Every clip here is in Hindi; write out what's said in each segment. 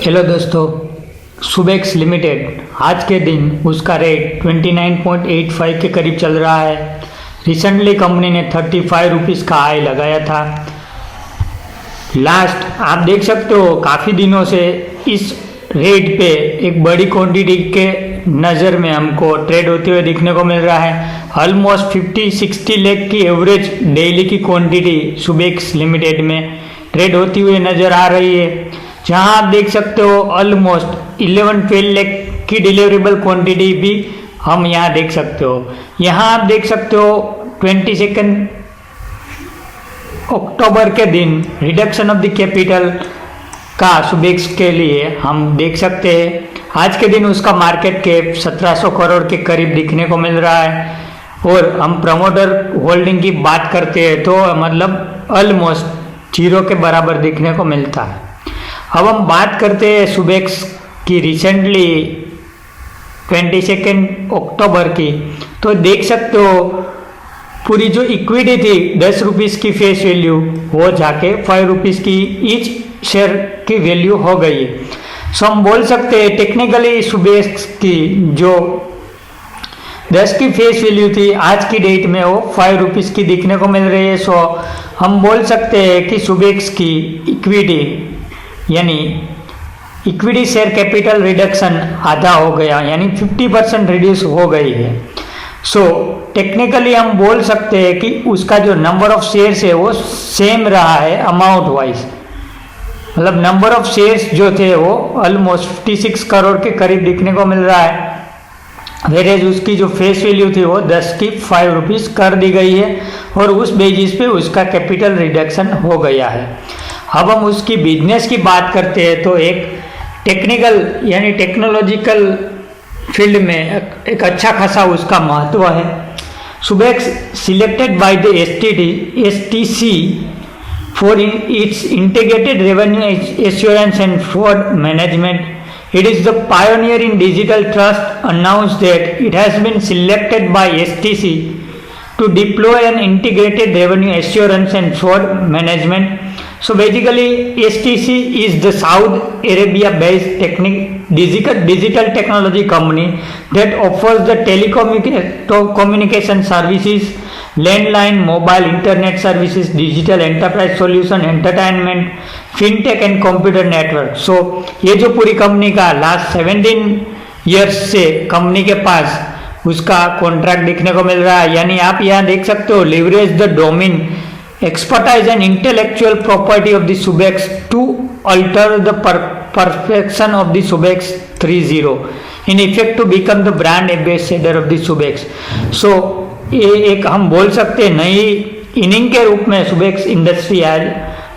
हेलो दोस्तों, सुबेक्स लिमिटेड आज के दिन उसका रेट 29.85 के करीब चल रहा है। रिसेंटली कंपनी ने 35 रुपीज़ का हाई लगाया था। लास्ट आप देख सकते हो काफ़ी दिनों से इस रेट पे एक बड़ी क्वांटिटी के नज़र में हमको ट्रेड होते हुए दिखने को मिल रहा है। ऑलमोस्ट 50-60 लाख की एवरेज डेली की क्वांटिटी सुबेक्स लिमिटेड में ट्रेड होती हुई नज़र आ रही है, जहां आप देख सकते हो ऑलमोस्ट 11-12 लाख की डिलीवरेबल क्वांटिटी भी हम यहां देख सकते हो। यहां आप देख सकते हो 22 अक्टूबर के दिन रिडक्शन ऑफ द कैपिटल का सुबेक्स के लिए हम देख सकते हैं। आज के दिन उसका मार्केट कैप 1700 करोड़ के करीब दिखने को मिल रहा है। और हम प्रमोटर होल्डिंग की बात करते हैं तो मतलब ऑलमोस्ट 0 के बराबर दिखने को मिलता है। अब हम बात करते हैं सुबेक्स की रिसेंटली 22 अक्टूबर की, तो देख सकते हो पूरी जो इक्विटी थी 10 रुपीज़ की फेस वैल्यू वो जाके 5 रुपीज़ की ईच शेयर की वैल्यू हो गई है। सो हम बोल सकते हैं टेक्निकली सुबेक्स की जो 10 की फेस वैल्यू थी आज की डेट में वो 5 रुपीज़ की दिखने को मिल रही है। सो हम बोल सकते हैं कि सुबेक्स की इक्विटी यानी इक्विटी शेयर कैपिटल रिडक्शन आधा हो गया, यानी 50% रिड्यूस हो गई है। सो टेक्निकली हम बोल सकते हैं कि उसका जो नंबर ऑफ शेयर्स है वो सेम रहा है अमाउंट वाइज, मतलब नंबर ऑफ शेयर्स जो थे वो ऑलमोस्ट 56 करोड़ के करीब दिखने को मिल रहा है। वेरेज उसकी जो फेस वैल्यू थी वो 10 की 5 रुपीज़ कर दी गई है और उस बेसिस पे उसका कैपिटल रिडक्शन हो गया है। अब हम उसकी बिजनेस की बात करते हैं तो एक टेक्निकल यानी टेक्नोलॉजिकल फील्ड में एक अच्छा खासा उसका महत्व है। Subex selected by the STC for its integrated revenue assurance and fraud management. It is the pioneer in digital trust. Announced that it has been selected by STC to deploy an integrated revenue assurance and fraud management. So basically STC is the Saudi Arabia based digital technology company that offers the telecommunication services, landline, mobile, internet services, digital enterprise solution, entertainment, fintech and computer network. So ये जो पूरी कंपनी का लास्ट 17 ईयर्स से कंपनी के पास उसका कॉन्ट्रैक्ट देखने को मिल रहा है। यानी आप यहाँ देख सकते हो leverage the domain expertise and intellectual property of the Subex to alter the perfection of the Subex 30 in effect to become the brand ambassador of the Subex. So ये एक हम बोल सकते हैं नई इनिंग के रूप में सुबेक्स इंडस्ट्री आज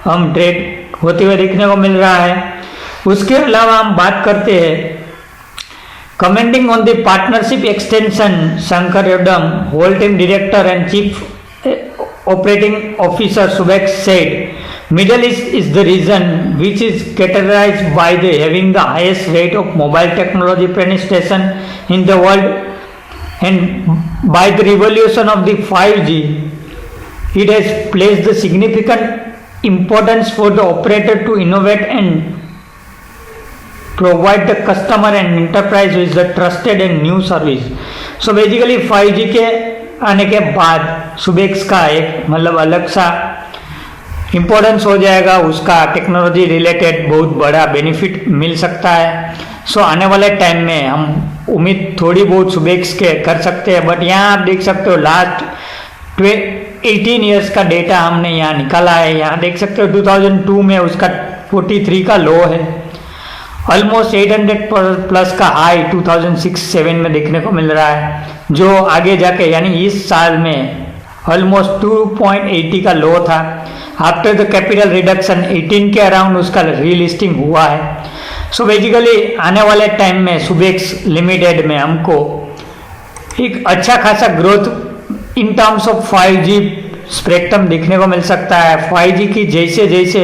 हम ट्रेड होते हुए देखने को मिल रहा है. उसके अलावा हम बात करते हैं commenting on the partnership extension, Shankar यडम, whole team director and chief operating officer Subex said Middle East is the region which is categorized by the having the highest rate of mobile technology penetration in the world and by the revolution of the 5G it has placed the significant importance for the operator to innovate and provide the customer and enterprise with the trusted and new service. So basically 5G के आने के बाद सुबेक्स का एक मतलब अलग सा इम्पोर्टेंस हो जाएगा, उसका टेक्नोलॉजी रिलेटेड बहुत बड़ा बेनिफिट मिल सकता है. सो आने वाले टाइम में हम उम्मीद थोड़ी बहुत सुबेक्स के कर सकते हैं. बट यहाँ आप देख सकते हो लास्ट 18 ईयर्स का डेटा हमने यहाँ निकाला है. यहाँ देख सकते हो 2002 में उसका 43 का लो है, ऑलमोस्ट 800 प्लस का हाई 2006-07 में देखने को मिल रहा है, जो आगे जाके यानी इस साल में ऑलमोस्ट 2.80 का लो था. आफ्टर द कैपिटल रिडक्शन 18 के अराउंड उसका रीलिस्टिंग हुआ है. सो बेसिकली आने वाले टाइम में सुबेक्स लिमिटेड में हमको एक अच्छा खासा growth in terms of 5G spectrum देखने को मिल सकता है. 5G की जैसे जैसे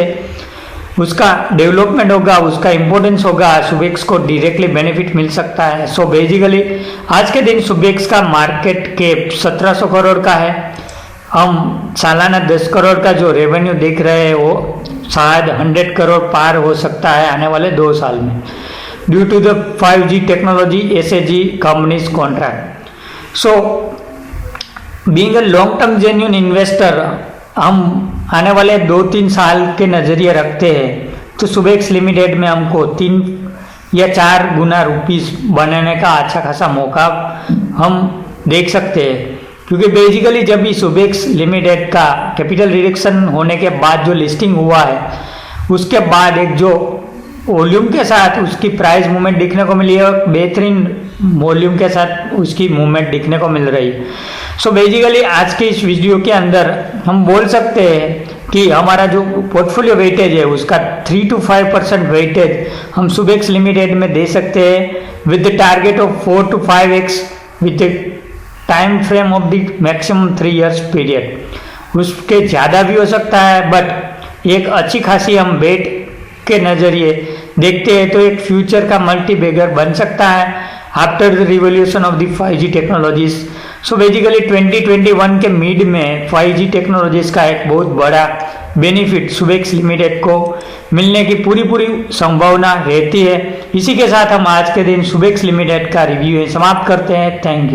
उसका डेवलपमेंट होगा, उसका इम्पोर्टेंस होगा, सुबेक्स को डायरेक्टली बेनिफिट मिल सकता है. सो बेसिकली आज के दिन सुबेक्स का मार्केट कैप 1700 करोड़ का है. हम सालाना 10 करोड़ का जो रेवेन्यू देख रहे हैं वो शायद 100 करोड़ पार हो सकता है आने वाले 2 साल में, due to the 5G technology SAG companies contract. So being a long term genuine investor, हम आने वाले 2-3 साल के नज़रिए रखते हैं तो सुबेक्स लिमिटेड में हमको 3 या 4 गुना रुपीस बनाने का अच्छा खासा मौका हम देख सकते हैं, क्योंकि बेसिकली जब ये सुबेक्स लिमिटेड का कैपिटल रिडक्शन होने के बाद जो लिस्टिंग हुआ है, उसके बाद एक जो वॉल्यूम के साथ उसकी प्राइस मूवमेंट दिखने को मिली है, बेहतरीन वॉल्यूम के साथ उसकी मूवमेंट दिखने को मिल रही है। सो बेसिकली आज के इस वीडियो के अंदर हम बोल सकते हैं कि हमारा जो पोर्टफोलियो वेटेज है उसका 3 to 5% वेटेज हम सुबेक्स लिमिटेड में दे सकते हैं, with the target of 4 to 5x with the time frame of the maximum 3 years period. उसके ज़्यादा भी हो सकता है, बट एक अच्छी खासी हम वेट के नज़रिए देखते हैं तो एक फ्यूचर का मल्टी बैगर बन सकता है after the revolution of the 5G technologies. So basically 2021 के मिड में 5G टेक्नोलॉजीज का एक बहुत बड़ा बेनिफिट सुबेक्स लिमिटेड को मिलने की पूरी संभावना रहती है। इसी के साथ हम आज के दिन सुबेक्स लिमिटेड का रिव्यू समाप्त करते हैं। Thank you.